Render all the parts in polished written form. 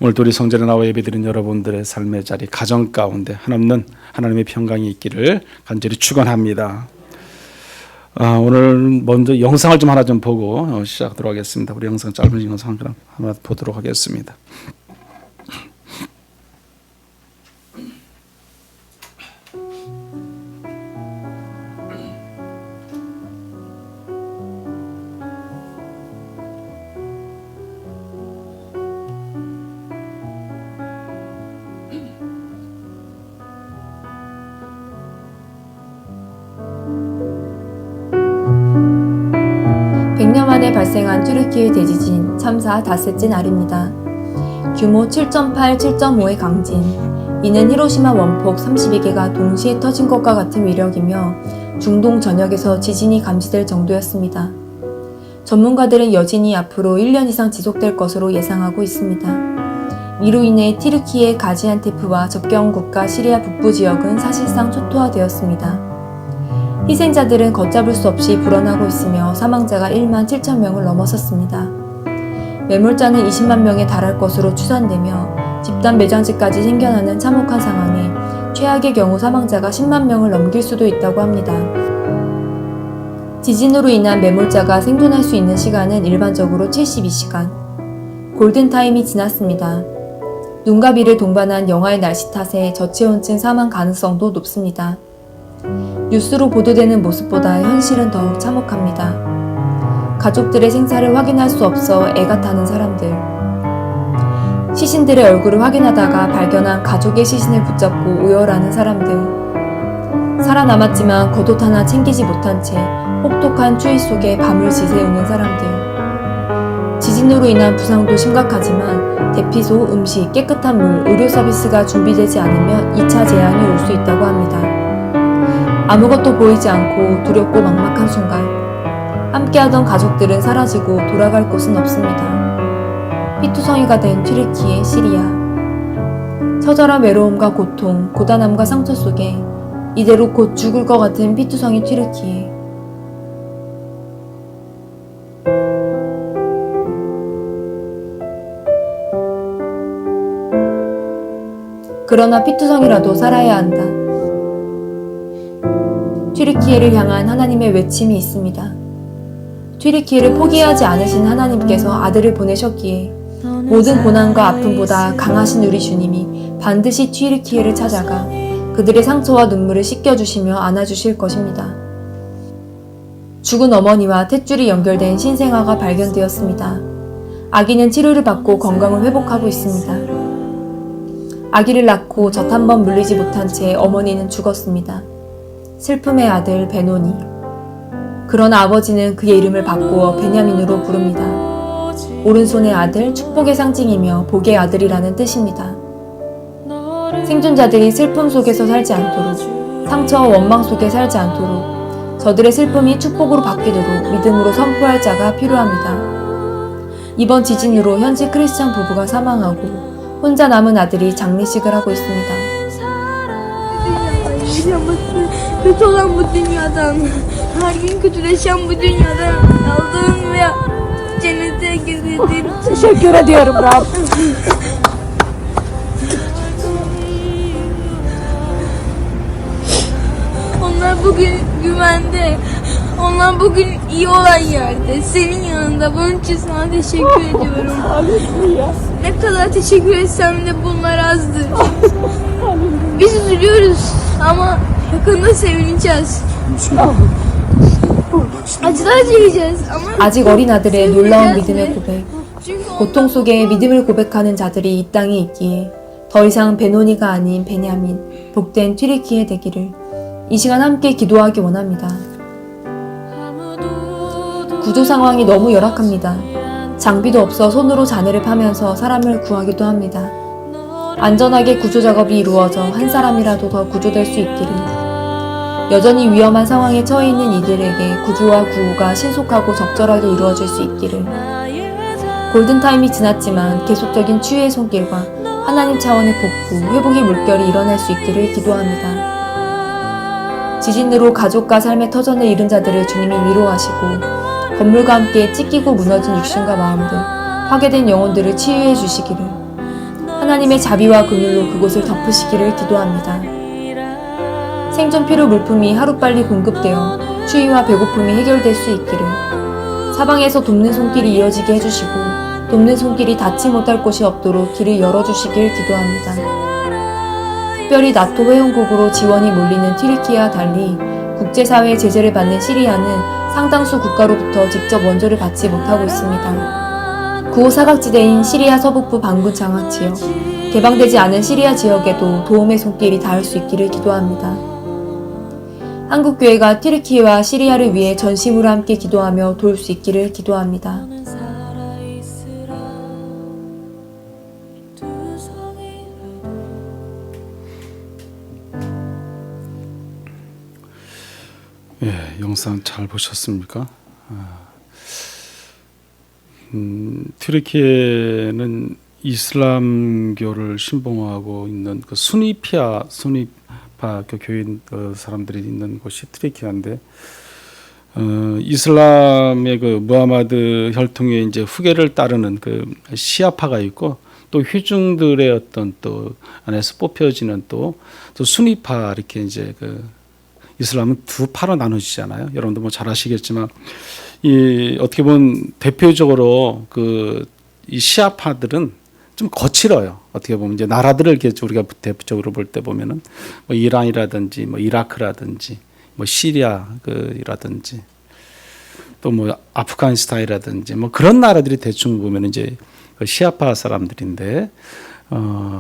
오늘도 우리 성전에 나와 예배드린 여러분들의 삶의 자리, 가정 가운데 한없는 하나님의 평강이 있기를 간절히 축원합니다. 오늘 먼저 영상을 하나 보고 시작하도록 하겠습니다. 우리 영상, 짧은 영상 하나 보도록 하겠습니다. 만에 발생한 튀르키예 대지진 참사 닷새째 날입니다. 규모 7.8, 7.5의 강진. 이는 히로시마 원폭 32개가 동시에 터진 것과 같은 위력이며 중동 전역에서 지진이 감지될 정도였습니다. 전문가들은 여진이 앞으로 1년 이상 지속될 것으로 예상하고 있습니다. 이로 인해 튀르키예 가지안테프와 접경 국가 시리아 북부 지역은 사실상 초토화되었습니다. 희생자들은 걷잡을 수 없이 불어나고 있으며 사망자가 1만 7천 명을 넘어섰습니다. 매몰자는 20만 명에 달할 것으로 추산되며 집단 매장지까지 생겨나는 참혹한 상황에 최악의 경우 사망자가 10만 명을 넘길 수도 있다고 합니다. 지진으로 인한 매몰자가 생존할 수 있는 시간은 일반적으로 72시간. 골든타임이 지났습니다. 눈과 비를 동반한 영하의 날씨 탓에 저체온증 사망 가능성도 높습니다. 뉴스로 보도되는 모습보다 현실은 더욱 참혹합니다. 가족들의 생사를 확인할 수 없어 애가 타는 사람들. 시신들의 얼굴을 확인하다가 발견한 가족의 시신을 붙잡고 오열하는 사람들. 살아남았지만 겉옷 하나 챙기지 못한 채 혹독한 추위 속에 밤을 지새우는 사람들. 지진으로 인한 부상도 심각하지만 대피소, 음식, 깨끗한 물, 의료 서비스가 준비되지 않으면 2차 재앙이 올 수 있다고 합니다. 아무것도 보이지 않고 두렵고 막막한 순간 함께하던 가족들은 사라지고 돌아갈 곳은 없습니다. 피투성이가 된 튀르키예, 시리아. 처절한 외로움과 고통, 고단함과 상처 속에 이대로 곧 죽을 것 같은 피투성이 튀르키예. 그러나 피투성이라도 살아야 한다. 튀르키예를 향한 하나님의 외침이 있습니다. 튀르키예를 포기하지 않으신 하나님께서 아들을 보내셨기에 모든 고난과 아픔보다 강하신 우리 주님이 반드시 튀르키예를 찾아가 그들의 상처와 눈물을 씻겨주시며 안아주실 것입니다. 죽은 어머니와 탯줄이 연결된 신생아가 발견되었습니다. 아기는 치료를 받고 건강을 회복하고 있습니다. 아기를 낳고 젖 한 번 물리지 못한 채 어머니는 죽었습니다. 슬픔의 아들 베노니. 그러나 아버지는 그의 이름을 바꾸어 베냐민으로 부릅니다. 오른손의 아들, 축복의 상징이며 복의 아들이라는 뜻입니다. 생존자들이 슬픔 속에서 살지 않도록, 상처와 원망 속에 살지 않도록 저들의 슬픔이 축복으로 바뀌도록 믿음으로 선포할 자가 필요합니다. 이번 지진으로 현지 크리스찬 부부가 사망하고 혼자 남은 아들이 장례식을 하고 있습니다. Kötü olan bu dünyadan, her gün kötüleşen bu dünyadan aldığın ve cennete girdiğin Teşekkür ediyorum Rab. onlar bugün güvende, onlar bugün iyi olan yerde, senin yanında. Bunun için sana teşekkür ediyorum. Ne kadar teşekkür etsem de bunlar azdır. Biz üzülüyoruz ama yakında sevineceğiz. acılar çekeceğiz ama 아직 어린 아들의 놀라운 믿음의 고백. 고통 속에 믿음을 고백하는 자들이 이 땅에 있기에 더 이상 베노니가 아닌 베냐민, 복된 튀르키예 되기를 이 시간 함께 기도하기 원합니다. 구조 상황이 너무 열악합니다. 장비도 없어 손으로 잔해를 파면서 사람을 구하기도 합니다. 안전하게 구조 작업이 이루어져 한 사람이라도 더 구조될 수 있기를. 여전히 위험한 상황에 처해 있는 이들에게 구조와 구호가 신속하고 적절하게 이루어질 수 있기를. 골든타임이 지났지만 계속적인 치유의 손길과 하나님 차원의 복구, 회복의 물결이 일어날 수 있기를 기도합니다. 지진으로 가족과 삶의 터전을 잃은 자들을 주님이 위로하시고 건물과 함께 찢기고 무너진 육신과 마음들, 파괴된 영혼들을 치유해 주시기를, 하나님의 자비와 긍휼로 그곳을 덮으시기를 기도합니다. 생존 필요 물품이 하루빨리 공급되어 추위와 배고픔이 해결될 수 있기를, 사방에서 돕는 손길이 이어지게 해주시고 돕는 손길이 닿지 못할 곳이 없도록 길을 열어주시길 기도합니다. 특별히 나토 회원국으로 지원이 몰리는 튀르키예와 달리 국제사회의 제재를 받는 시리아는 상당수 국가로부터 직접 원조를 받지 못하고 있습니다. 구호 사각지대인 시리아 서북부 반군 장악 지역, 개방되지 않은 시리아 지역에도 도움의 손길이 닿을 수 있기를 기도합니다. 한국교회가 튀르키예와 시리아를 위해 전심으로 함께 기도하며 도울 수 있기를 기도합니다. 예, 영상 잘 보셨습니까? 튀르키예는 이슬람교를 신봉하고 있는 그 수니파 교인 사람들이 있는 곳이 튀르키예인데, 이슬람의 그 무하마드 혈통의 이제 후계를 따르는 그 시아파가 있고, 또 회중들의 어떤 또 안에서 뽑혀지는 또 수니파, 이렇게 이제 그 이슬람은 두 파로 나눠지잖아요. 여러분도 뭐 잘 아시겠지만, 이 어떻게 보면 대표적으로 이 시아파들은 좀 거칠어요. 어떻게 보면 이제 나라들을 이렇게 우리가 대표적으로 볼 때 보면은 뭐 이란이라든지 뭐 이라크라든지 뭐 시리아라든지 또 뭐 아프가니스탄이라든지 뭐 그런 나라들이 대충 보면 이제 시아파 사람들인데,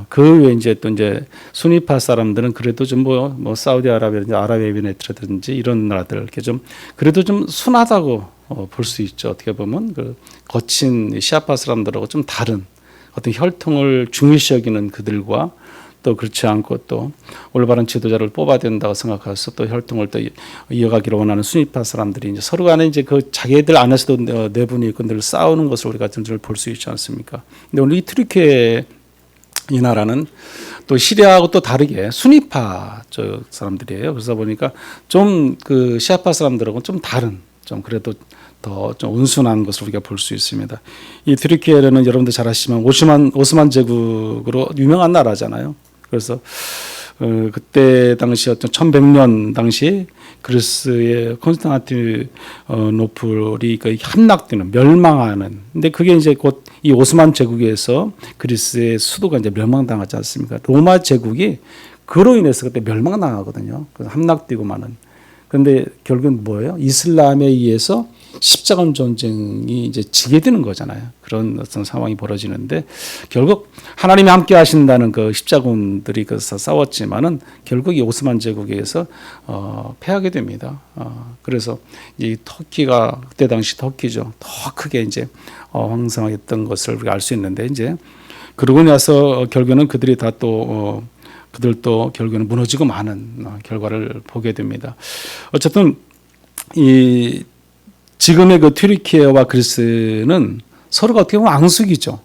그 외에 이제 또 이제 수니파 사람들은 그래도 좀 뭐 사우디아라비아든지 아랍에미레이트라든지 이런 나라들 이렇게 좀 그래도 좀 순하다고 볼 수 있죠. 어떻게 보면 그 거친 시아파 사람들하고 좀 다른 어떤 혈통을 중요시 여기는 그들과, 또 그렇지 않고 또 올바른 지도자를 뽑아야 된다고 생각해서 또 혈통을 또 이어가기를 원하는 수니파 사람들이 이제 서로 간에 이제 그 자기들 안에서도 내분이 있고 늘 싸우는 것을 우리가 좀 볼 수 있지 않습니까? 근데 오늘 이 튀르키예 이 나라는 또 시리아하고 또 다르게 수니파 쪽 사람들이에요. 그래서 보니까 좀 그 시아파 사람들하고는 좀 다른, 좀 그래도 더 좀 온순한 것을 우리가 볼 수 있습니다. 이 튀르키예는 여러분들 잘 아시지만 오스만 제국으로 유명한 나라잖아요. 그래서 그때 당시 어떤 1100년 당시 그리스의 콘스탄티노플이 함락되는, 멸망하는. 근데 그게 이제 곧 이 오스만 제국에서 그리스의 수도가 이제 멸망당하지 않습니까? 로마 제국이 그로 인해서 그때 멸망당하거든요. 그래서 함락되고 마는. 그런데 결국은 뭐예요? 이슬람에 의해서 십자군 전쟁이 이제 지게 되는 거잖아요. 그런 어떤 상황이 벌어지는데, 결국 하나님이 함께 하신다는 그 십자군들이 그래서 싸웠지만은 결국 이 오스만 제국에서 패하게 됩니다. 그래서 이 터키가 그때 당시 터키죠. 더 크게 이제 황성했던 것을 우리가 알 수 있는데, 이제 그러고 나서 결국에는 그들이 다 또 그들도 결국에는 무너지고 마는 결과를 보게 됩니다. 어쨌든 이 지금의 그 튀르키예와 그리스는 서로가 어떻게 보면 앙숙이죠.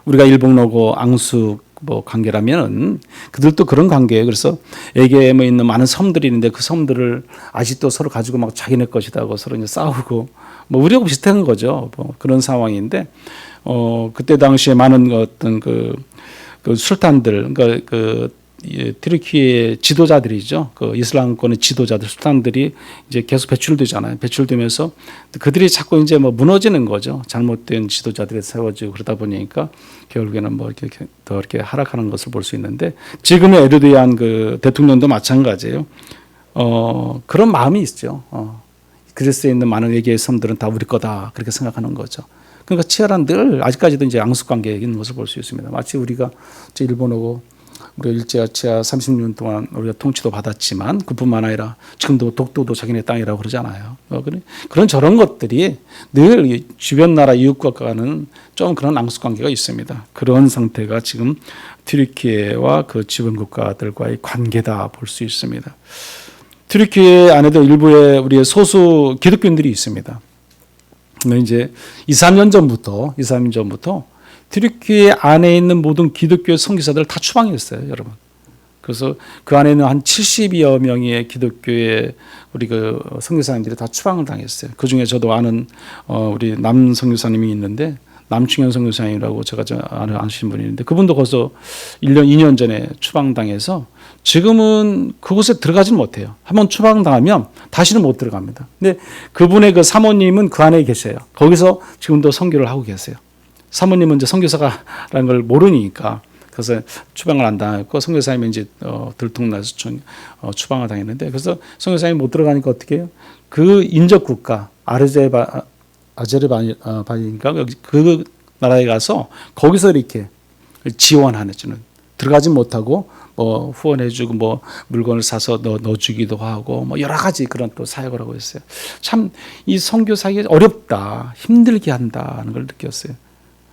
우리가 일본어고 앙숙 뭐 관계라면은 그들도 그런 관계예요. 그래서 에게에 있는 많은 섬들이 있는데 그 섬들을 아직도 서로 가지고 막 자기네 것이다 하고 서로 이제 싸우고 뭐 우리하고 비슷한 거죠. 뭐 그런 상황인데, 그때 당시에 많은 어떤 그 술탄들, 그러니까 튀르키예 지도자들이죠. 그 이슬람권의 지도자들, 술탄들이 이제 계속 배출되잖아요. 배출되면서 그들이 자꾸 이제 뭐 무너지는 거죠. 잘못된 지도자들이 세워지고 그러다 보니까 결국에는 뭐 이렇게 더 이렇게 하락하는 것을 볼 수 있는데, 지금의 에르도안 그 대통령도 마찬가지예요. 그런 마음이 있죠. 그리스에 있는 많은 외계의 섬들은 다 우리 거다 그렇게 생각하는 거죠. 그러니까 치열한 늘 아직까지도 이제 앙숙 관계에 있는 것을 볼 수 있습니다. 마치 우리가 일본하고 우리가 일제치하 30년 동안 우리가 통치도 받았지만 그뿐만 아니라 지금도 독도도 자기네 땅이라고 그러잖아요. 그런 저런 것들이 늘 주변 나라 이웃국가와는 좀 그런 앙숙 관계가 있습니다. 그런 상태가 지금 튀르키예와 그 주변 국가들과의 관계다 볼 수 있습니다. 튀르키예 안에도 일부의 우리의 소수 기독교인들이 있습니다. 이제 2, 3년 전부터 튀르키예 안에 있는 모든 기독교 선교사들 다 추방했어요, 여러분. 그래서 그 안에는 한 70여 명의 기독교의 우리 그 선교사님들이 다 추방을 당했어요. 그 중에 저도 아는 우리 남 선교사님이 있는데 남충현 선교사님이라고 제가 아시는 분이 있는데 그분도 벌써 1년, 2년 전에 추방당해서 지금은 그곳에 들어가지는 못해요. 한번 추방당하면 다시는 못 들어갑니다. 근데 그분의 그 사모님은 그 안에 계세요. 거기서 지금도 선교를 하고 계세요. 사모님은 이제 선교사라는 걸 모르니까 그래서 추방을 안 당했고 선교사님이 이제 들통나서 추방을 당했는데 그래서 선교사님이 못 들어가니까 어떻게 해요? 그 인접 국가 아제르바이인가 그 나라에 가서 거기서 이렇게 지원하는 들어가지 못하고 후원해주고 뭐 물건을 사서 넣어주기도 하고 뭐 여러 가지 그런 또 사역을 하고 있어요. 참 이 선교 사역이 어렵다, 힘들게 한다는 걸 느꼈어요.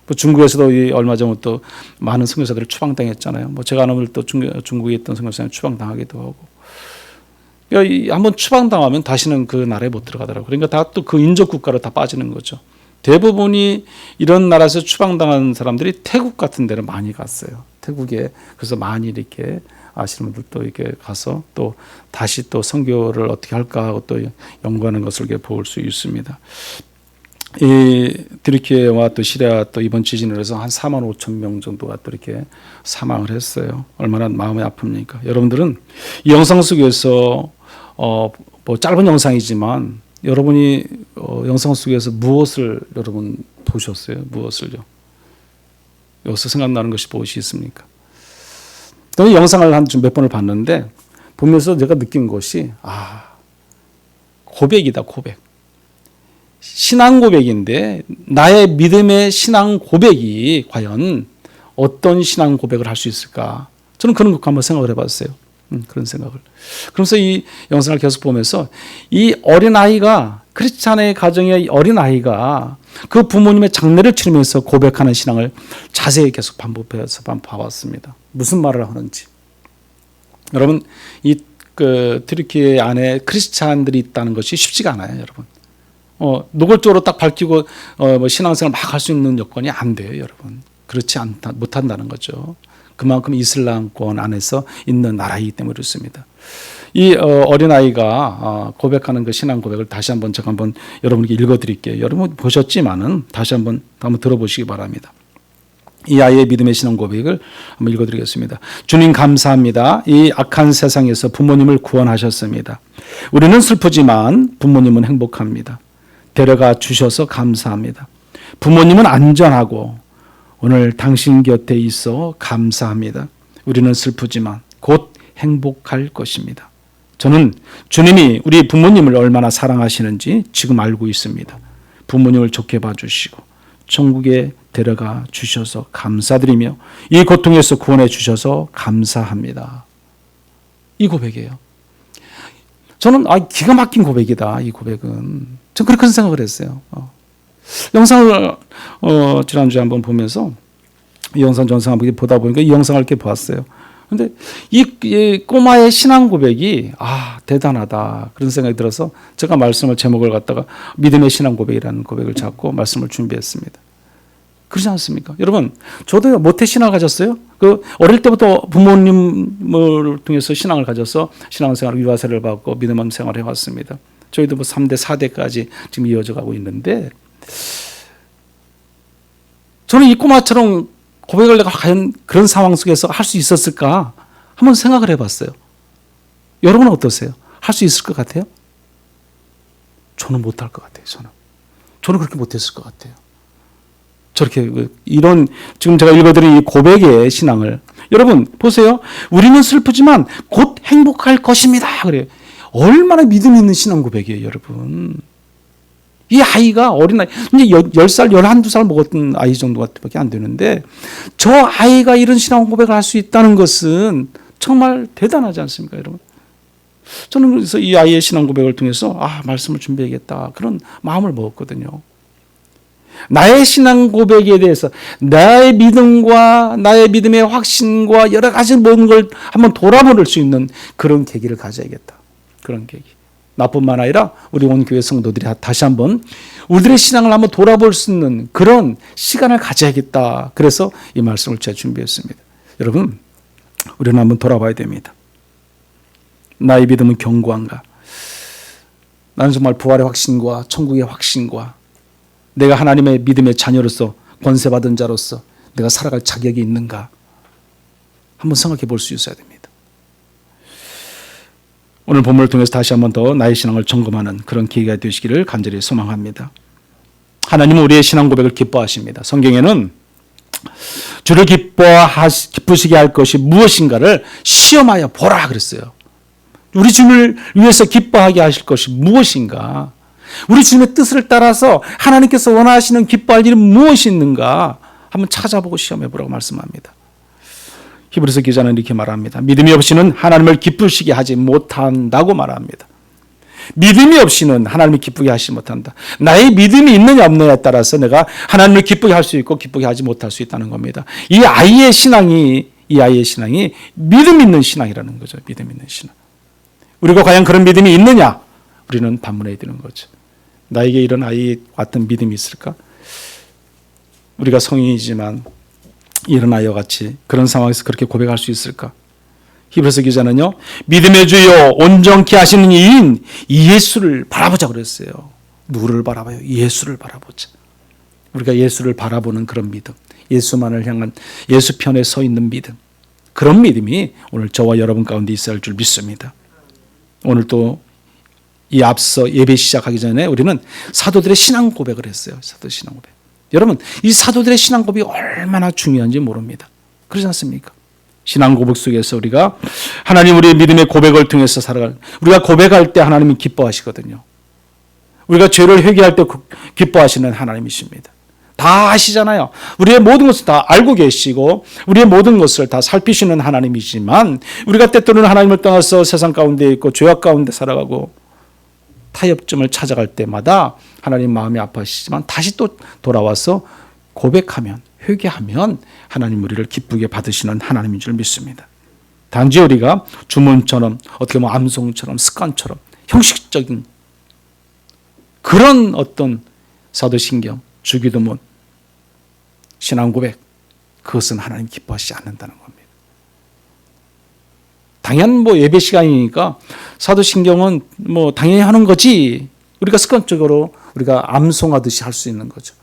뭐 중국에서도 얼마 전에 또 많은 선교사들을 추방당했잖아요. 뭐 제가 아는 또 중국에 있던 선교사님 추방당하기도 하고. 그러니까 한번 추방당하면 다시는 그 나라에 못 들어가더라고요. 그러니까 다 또 그 인접 국가로 다 빠지는 거죠. 대부분이 이런 나라에서 추방당한 사람들이 태국 같은 데를 많이 갔어요. 태국에 그래서 많이 이렇게 아시는 분들도 이렇게 가서 또 다시 또 선교를 어떻게 할까 하고 또 연구하는 것을 이렇게 볼 수 있습니다. 이 드리키에와 또 시리아 또 이번 지진으로 해서 한 4만 5천 명 정도가 또 이렇게 사망을 했어요. 얼마나 마음이 아픕니까? 여러분들은 이 영상 속에서 뭐 짧은 영상이지만 여러분이 영상 속에서 무엇을 여러분 보셨어요? 무엇을요? 여기서 생각나는 것이 무엇이 있습니까? 저는 영상을 한 몇 번을 봤는데 보면서 제가 느낀 것이 고백이다, 고백. 신앙 고백인데 나의 믿음의 신앙 고백이 과연 어떤 신앙 고백을 할 수 있을까? 저는 그런 거 한번 생각을 해봤어요. 그런 생각을. 그러면서 이 영상을 계속 보면서 이 어린아이가 크리스찬의 가정의 어린아이가 그 부모님의 장례를 치르면서 고백하는 신앙을 자세히 계속 반복해서 봐왔습니다. 무슨 말을 하는지. 여러분 이 그 트리키 안에 크리스찬들이 있다는 것이 쉽지가 않아요, 여러분. 노골적으로 딱 밝히고 뭐 신앙생활 막 할 수 있는 여건이 안 돼요, 여러분. 그렇지 못한다는 거죠. 그만큼 이슬람권 안에서 있는 나라이기 때문에 그렇습니다. 이 어린아이가 고백하는 그 신앙 고백을 다시 한번 제가 한번 여러분께 읽어드릴게요. 여러분 보셨지만은 다시 한번 들어보시기 바랍니다. 이 아이의 믿음의 신앙 고백을 한번 읽어드리겠습니다. 주님 감사합니다. 이 악한 세상에서 부모님을 구원하셨습니다. 우리는 슬프지만 부모님은 행복합니다. 데려가 주셔서 감사합니다. 부모님은 안전하고 오늘 당신 곁에 있어 감사합니다. 우리는 슬프지만 곧 행복할 것입니다. 저는 주님이 우리 부모님을 얼마나 사랑하시는지 지금 알고 있습니다. 부모님을 좋게 봐주시고 천국에 데려가 주셔서 감사드리며 이 고통에서 구원해 주셔서 감사합니다. 이 고백이에요. 저는 기가 막힌 고백이다. 이 고백은. 전 그렇게 생각을 했어요. 영상을 지난주에 한번 보면서 이 영상 한번 보다 보니까 이 영상을 이렇게 봤어요. 그런데 이 꼬마의 신앙 고백이 대단하다 그런 생각이 들어서 제가 제목을 갖다가 믿음의 신앙 고백이라는 고백을 잡고 말씀을 준비했습니다. 그렇지 않습니까? 여러분 저도 모태 신앙을 가졌어요. 어릴 때부터 부모님을 통해서 신앙을 가져서 신앙생활 위화세를 받고 믿음 생활을 해왔습니다. 저희도 3대 4대까지 지금 이어져 가고 있는데 저는 이 꼬마처럼 고백을 내가 과연 그런 상황 속에서 할 수 있었을까 한번 생각을 해봤어요. 여러분은 어떠세요? 할 수 있을 것 같아요? 저는 못할 것 같아요. 저는 그렇게 못했을 것 같아요. 저렇게 이런 지금 제가 읽어드린 이 고백의 신앙을 여러분 보세요. 우리는 슬프지만 곧 행복할 것입니다. 그래요. 얼마나 믿음 있는 신앙 고백이에요, 여러분. 이 아이가 어린아이, 이제 10살, 11살 먹었던 아이 정도밖에 안 되는데 저 아이가 이런 신앙 고백을 할 수 있다는 것은 정말 대단하지 않습니까, 여러분? 저는 그래서 이 아이의 신앙 고백을 통해서 말씀을 준비해야겠다 그런 마음을 먹었거든요. 나의 신앙 고백에 대해서 나의 믿음과 나의 믿음의 확신과 여러 가지 모든 걸 한번 돌아볼 수 있는 그런 계기를 가져야겠다. 그런 계기. 나뿐만 아니라 우리 온 교회 성도들이 다시 한번 우리들의 신앙을 한번 돌아볼 수 있는 그런 시간을 가져야겠다. 그래서 이 말씀을 제가 준비했습니다. 여러분 우리는 한번 돌아봐야 됩니다. 나의 믿음은 견고한가? 나는 정말 부활의 확신과 천국의 확신과 내가 하나님의 믿음의 자녀로서 권세받은 자로서 내가 살아갈 자격이 있는가? 한번 생각해 볼 수 있어야 됩니다. 오늘 본문을 통해서 다시 한번 더 나의 신앙을 점검하는 그런 기회가 되시기를 간절히 소망합니다. 하나님은 우리의 신앙 고백을 기뻐하십니다. 성경에는 주를 기쁘시게 할 것이 무엇인가를 시험하여 보라 그랬어요. 우리 주님을 위해서 기뻐하게 하실 것이 무엇인가? 우리 주님의 뜻을 따라서 하나님께서 원하시는 기뻐할 일은 무엇이 있는가? 한번 찾아보고 시험해 보라고 말씀합니다. 히브리서 기자는 이렇게 말합니다. 믿음이 없이는 하나님을 기쁘시게 하지 못한다고 말합니다. 믿음이 없이는 하나님을 기쁘게 하지 못한다. 나의 믿음이 있느냐 없느냐에 따라서 내가 하나님을 기쁘게 할 수 있고 기쁘게 하지 못할 수 있다는 겁니다. 이 아이의 신앙이 믿음 있는 신앙이라는 거죠. 믿음 있는 신앙. 우리가 과연 그런 믿음이 있느냐? 우리는 반문해야 되는 거죠. 나에게 이런 아이 같은 믿음이 있을까? 우리가 성인이지만 이런 아이와 같이 그런 상황에서 그렇게 고백할 수 있을까? 히브리서 기자는요, 믿음의 주요 온전케 하시는 이인 예수를 바라보자 그랬어요. 누구를 바라봐요? 예수를 바라보자. 우리가 예수를 바라보는 그런 믿음, 예수만을 향한 예수 편에 서 있는 믿음, 그런 믿음이 오늘 저와 여러분 가운데 있어야 할 줄 믿습니다. 오늘 또 이 앞서 예배 시작하기 전에 우리는 사도들의 신앙 고백을 했어요. 사도 신앙 고백. 여러분, 이 사도들의 신앙 고백이 얼마나 중요한지 모릅니다. 그렇지 않습니까? 신앙 고백 속에서 우리가 하나님 우리의 믿음의 고백을 통해서 우리가 고백할 때 하나님이 기뻐하시거든요. 우리가 죄를 회개할 때 기뻐하시는 하나님이십니다. 다 아시잖아요. 우리의 모든 것을 다 알고 계시고 우리의 모든 것을 다 살피시는 하나님이지만 우리가 때때로는 하나님을 떠나서 세상 가운데 있고 죄악 가운데 살아가고 타협점을 찾아갈 때마다 하나님 마음이 아파하시지만 다시 또 돌아와서 고백하면 회개하면 하나님 우리를 기쁘게 받으시는 하나님인 줄 믿습니다. 단지 우리가 주문처럼 어떻게 보면 암송처럼 습관처럼 형식적인 그런 어떤 사도신경, 주기도문, 신앙 고백 그것은 하나님 기뻐하시지 않는다는 겁니다. 당연 예배 시간이니까 사도신경은 당연히 하는 거지. 우리가 습관적으로 우리가 암송하듯이 할 수 있는 거죠.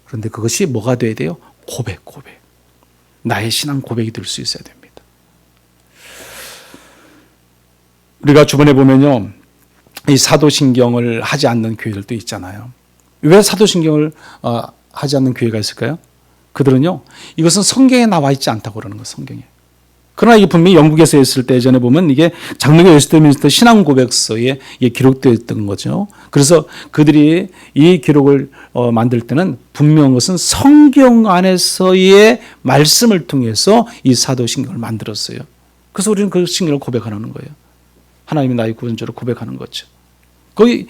그런데 그것이 뭐가 돼야 돼요? 고백. 나의 신앙 고백이 될 수 있어야 됩니다. 우리가 주변에 보면요, 이 사도신경을 하지 않는 교회들도 있잖아요. 왜 사도신경을 하지 않는 교회가 있을까요? 그들은요, 이것은 성경에 나와 있지 않다고 그러는 거예요. 성경에. 그러나 이게 분명히 영국에서 했을 때 예전에 보면 이게 장로교 웨스트민스터 신앙 고백서에 기록되어 있던 거죠. 그래서 그들이 이 기록을 만들 때는 분명한 것은 성경 안에서의 말씀을 통해서 이 사도신경을 만들었어요. 그래서 우리는 그 신경을 고백하는 거예요. 하나님이 나의 구원자로 고백하는 거죠. 거기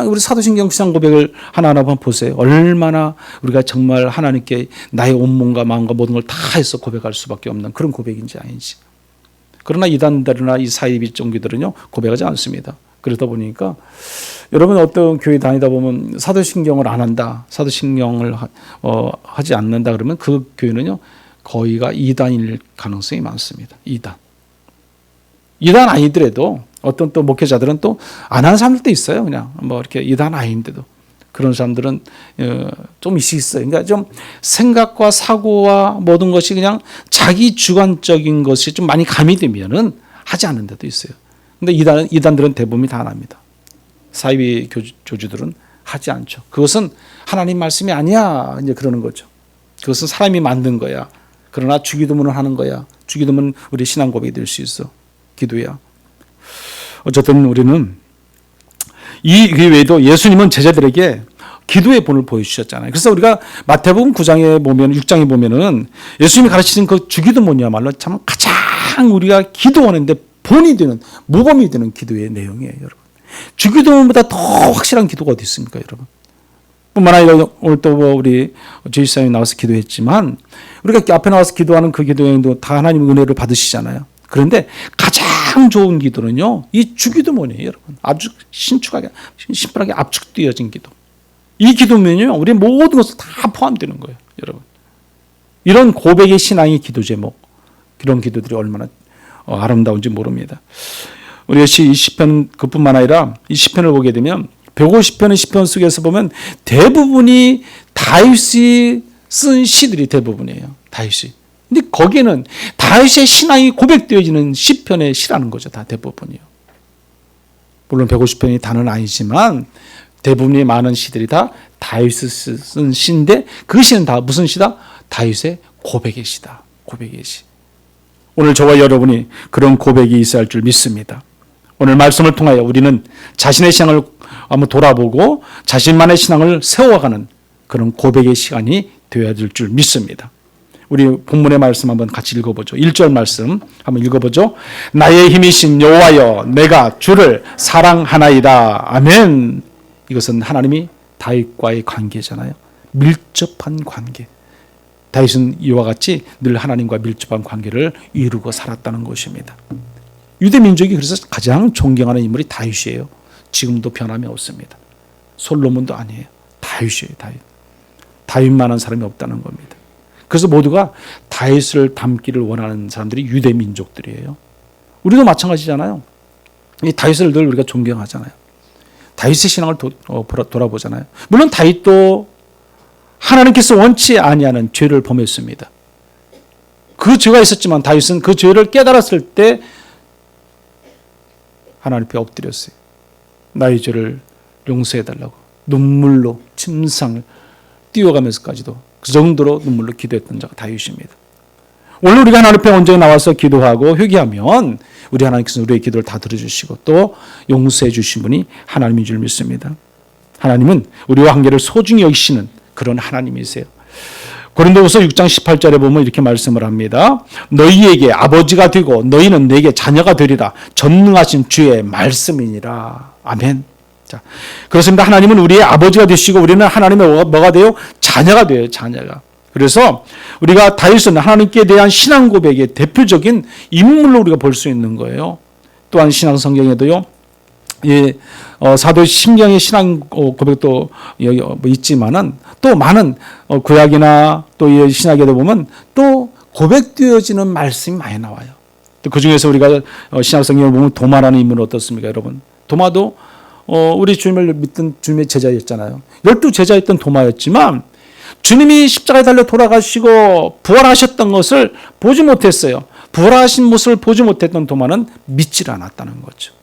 우리 사도신경 신앙 고백을 하나하나 한번 보세요. 얼마나 우리가 정말 하나님께 나의 온몸과 마음과 모든 걸 다 해서 고백할 수밖에 없는 그런 고백인지 아닌지. 그러나 이단들이나 이 사이비 종교들은요 고백하지 않습니다. 그러다 보니까 여러분 어떤 교회 다니다 보면 사도신경을 안 한다, 사도신경을 하지 않는다 그러면 그 교회는요 거의가 이단일 가능성이 많습니다. 이단 아니더라도 어떤 또 목회자들은 또 안 하는 사람들도 있어요. 그냥 이렇게 이단 아닌데도 그런 사람들은 좀 있어요. 그러니까 좀 생각과 사고와 모든 것이 그냥 자기 주관적인 것이 좀 많이 가미되면은 하지 않는 데도 있어요. 근데 이단들은 대부분이 다 안 합니다. 사이비 교주들은 하지 않죠. 그것은 하나님 말씀이 아니야. 이제 그러는 거죠. 그것은 사람이 만든 거야. 그러나 주기도문을 하는 거야. 주기도문 우리 신앙 고백이 될 수 있어. 기도야. 어쨌든 우리는 이 외에도 예수님은 제자들에게 기도의 본을 보여주셨잖아요. 그래서 우리가 마태복음 9장에 보면 6장에 보면은 예수님이 가르치신 그 주기도문이야말로 참 가장 우리가 기도하는데 본이 되는 모범이 되는 기도의 내용이에요, 여러분. 주기도문보다 더 확실한 기도가 어디 있습니까, 여러분? 뿐만 아니라 오늘 또 우리 제이사님이 나와서 기도했지만 우리가 앞에 나와서 기도하는 그 기도행도 다 하나님의 은혜를 받으시잖아요. 그런데 가장 좋은 기도는요, 이 주기도문이에요, 여러분. 아주 심플하게 압축되어진 기도. 이 기도면요, 우리의 모든 것을 다 포함되는 거예요, 여러분. 이런 고백의 신앙의 기도 제목, 이런 기도들이 얼마나 아름다운지 모릅니다. 우리가 시편 그뿐만 아니라 이 시편을 보게 되면 150편의 시편 속에서 보면 대부분이 다윗이 쓴 시들이 대부분이에요. 다윗이. 근데 거기에는 다윗의 신앙이 고백되어지는 시편의 시라는 거죠. 다 대부분이요. 물론 150편이 다는 아니지만 대부분의 많은 시들이 다 다윗이 쓴 시인데 그 시는 다 무슨 시다? 다윗의 고백의 시다. 고백의 시. 오늘 저와 여러분이 그런 고백이 있어야 할 줄 믿습니다. 오늘 말씀을 통하여 우리는 자신의 신앙을 한번 돌아보고 자신만의 신앙을 세워가는 그런 고백의 시간이 되어야 될 줄 믿습니다. 우리 본문의 말씀 한번 같이 읽어보죠. 1절 말씀 한번 읽어보죠. 나의 힘이신 여호와여 내가 주를 사랑하나이다. 아멘. 이것은 하나님이 다윗과의 관계잖아요. 밀접한 관계. 다윗은 이와 같이 늘 하나님과 밀접한 관계를 이루고 살았다는 것입니다. 유대 민족이 그래서 가장 존경하는 인물이 다윗이에요. 지금도 변함이 없습니다. 솔로몬도 아니에요. 다윗이에요. 다윗. 다윗만한 사람이 없다는 겁니다. 그래서 모두가 다윗을 닮기를 원하는 사람들이 유대 민족들이에요. 우리도 마찬가지잖아요. 이 다윗을 늘 우리가 존경하잖아요. 다윗의 신앙을 돌아보잖아요. 물론 다윗도 하나님께서 원치 아니하는 죄를 범했습니다. 그 죄가 있었지만 다윗은 그 죄를 깨달았을 때 하나님 앞에 엎드렸어요. 나의 죄를 용서해달라고 눈물로 침상을 뛰어가면서까지도 그 정도로 눈물로 기도했던 자가 다윗입니다. 오늘 우리가 하나님 앞에 온전히 나와서 기도하고 회개하면 우리 하나님께서 우리의 기도를 다 들어주시고 또 용서해 주신 분이 하나님인 줄 믿습니다. 하나님은 우리와 관계를 소중히 여기시는 그런 하나님이세요. 고린도후서 6장 18절에 보면 이렇게 말씀을 합니다. 너희에게 아버지가 되고 너희는 내게 자녀가 되리라. 전능하신 주의 말씀이니라. 아멘. 자, 그렇습니다. 하나님은 우리의 아버지가 되시고 우리는 하나님의 뭐가 돼요? 자녀가 돼요. 자녀가. 그래서 우리가 다윗은 하나님께 대한 신앙 고백의 대표적인 인물로 우리가 볼 수 있는 거예요. 또한 신앙 성경에도요. 사도 신경의 신앙 고백도 있지만은 또 많은 구약이나 또 신약에도 보면 또 고백되어지는 말씀이 많이 나와요. 또 그 중에서 우리가 신약 성경을 보면 도마라는 인물은 어떻습니까, 여러분? 도마도 우리 주님을 믿던 주님의 제자였잖아요. 12제자였던 도마였지만 주님이 십자가에 달려 돌아가시고 부활하셨던 것을 보지 못했어요. 부활하신 모습을 보지 못했던 도마는 믿질 않았다는 거죠.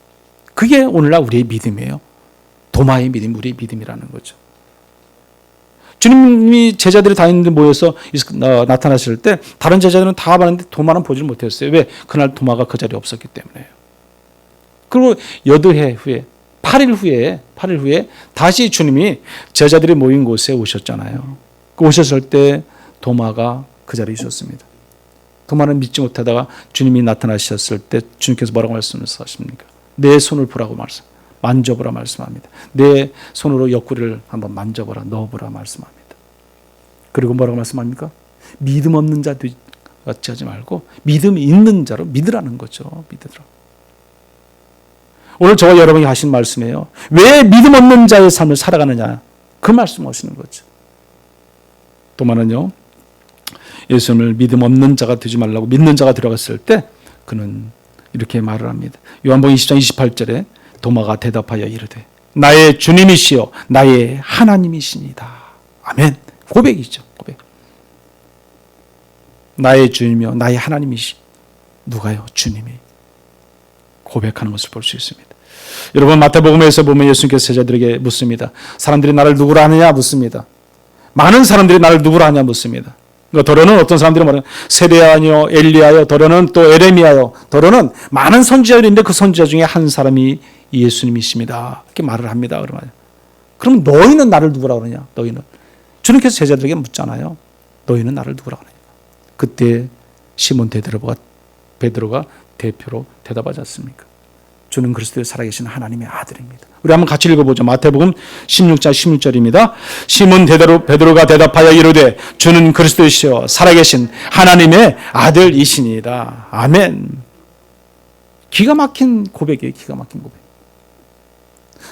그게 오늘날 우리의 믿음이에요. 도마의 믿음, 우리의 믿음이라는 거죠. 주님이 제자들이 다 있는데 모여서 나타나실 때 다른 제자들은 다 봤는데 도마는 보지 못했어요. 왜? 그날 도마가 그 자리에 없었기 때문에요. 그리고 8해 후에 8일 후에 다시 주님이 제자들이 모인 곳에 오셨잖아요. 오셨을 때 도마가 그 자리에 있었습니다. 도마는 믿지 못하다가 주님이 나타나셨을 때 주님께서 뭐라고 말씀하십니까? 내 손을 보라고 만져보라 말씀합니다. 내 손으로 옆구리를 한번 만져보라, 넣어보라 말씀합니다. 그리고 뭐라고 말씀합니까? 믿음 없는 자 같이 하지 말고 믿음이 있는 자로 믿으라는 거죠. 믿으라. 오늘 저와 여러분이 하신 말씀이에요. 왜 믿음 없는 자의 삶을 살아가느냐? 그 말씀 하시는 거죠. 도마는요, 예수님을 믿음 없는 자가 되지 말라고 믿는 자가 들어갔을 때 그는 이렇게 말을 합니다. 요한복음 20장 28절에 도마가 대답하여 이르되 나의 주님이시여 나의 하나님이시니다. 아멘. 고백이죠. 고백. 나의 주님이여 나의 하나님이시. 누가요? 주님이 고백하는 것을 볼 수 있습니다. 여러분 마태복음에서 보면 예수님께서 제자들에게 묻습니다. 사람들이 나를 누구라 하느냐 묻습니다. 많은 사람들이 나를 누구라 하냐 묻습니다. 더러는 어떤 사람들이 말하는 세례야요, 엘리야요, 더러는 또 에레미야요, 더러는 많은 선지자들이 있는데 그 선지자 중에 한 사람이 예수님이십니다. 이렇게 말을 합니다. 그럼 너희는 나를 누구라 그러냐? 너희는 주님께서 제자들에게 묻잖아요. 너희는 나를 누구라 그러냐? 그때 시몬 베드로가 대표로 대답하지 않습니까? 주는 그리스도의 살아계신 하나님의 아들입니다. 우리 한번 같이 읽어보죠. 마태복음 16장 16절입니다. 시몬 베드로가 대답하여 이르되 주는 그리스도이시여 살아계신 하나님의 아들이시니이다. 아멘. 기가 막힌 고백이에요. 기가 막힌 고백.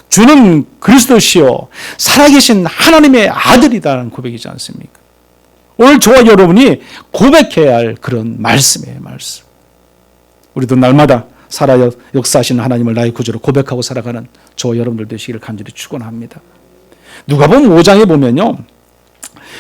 주는 그리스도시여 살아계신 하나님의 아들이다라는 고백이지 않습니까? 오늘 저와 여러분이 고백해야 할 그런 말씀이에요. 말씀. 우리도 날마다 살아 역사하시는 하나님을 나의 구주로 고백하고 살아가는 저와 여러분들 되시기를 간절히 축원합니다. 누가복음 5장에 보면요,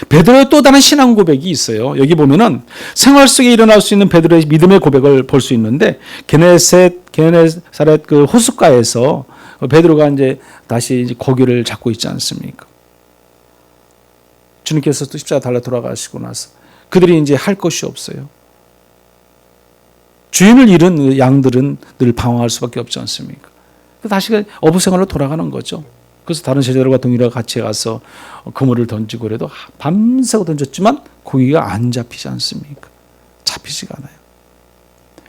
베드로의 또 다른 신앙 고백이 있어요. 여기 보면은 생활 속에 일어날 수 있는 베드로의 믿음의 고백을 볼 수 있는데, 게네사렛 그 호숫가에서 베드로가 이제 다시 이제 고기를 잡고 있지 않습니까? 주님께서 또 십자가 달라 돌아가시고 나서 그들이 이제 할 것이 없어요. 주인을 잃은 양들은 늘 방황할 수밖에 없지 않습니까? 다시 어부생활로 돌아가는 거죠. 그래서 다른 제자들과 동일하게 같이 가서 그물을 던지고 그래도 밤새고 던졌지만 고기가 안 잡히지 않습니까? 잡히지가 않아요.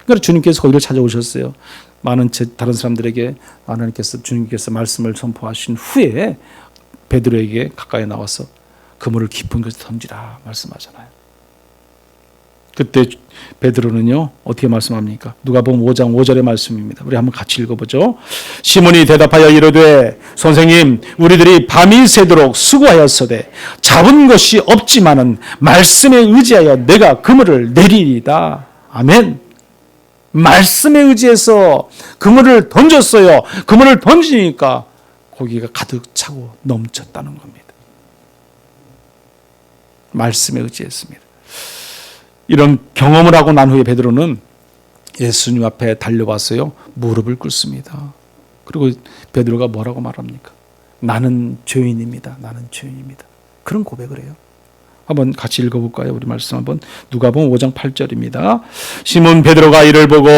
그러니까 주님께서 거기를 찾아오셨어요. 많은 다른 사람들에게 하나님께서, 주님께서 말씀을 선포하신 후에 베드로에게 가까이 나와서 그물을 깊은 곳에 던지라 말씀하잖아요. 그때 베드로는요 어떻게 말씀합니까? 누가복음 5장 5절의 말씀입니다. 우리 한번 같이 읽어보죠. 시몬이 대답하여 이르되 선생님, 우리들이 밤이 새도록 수고하였으되 잡은 것이 없지만은 말씀에 의지하여 내가 그물을 내리리다. 아멘. 말씀에 의지해서 그물을 던졌어요. 그물을 던지니까 고기가 가득 차고 넘쳤다는 겁니다. 말씀에 의지했습니다. 이런 경험을 하고 난 후에 베드로는 예수님 앞에 달려와서요 무릎을 꿇습니다. 그리고 베드로가 뭐라고 말합니까? 나는 죄인입니다. 나는 죄인입니다. 그런 고백을 해요. 한번 같이 읽어볼까요? 우리 말씀 한번. 누가복음 5장 8절입니다. 시몬 베드로가 이를 보고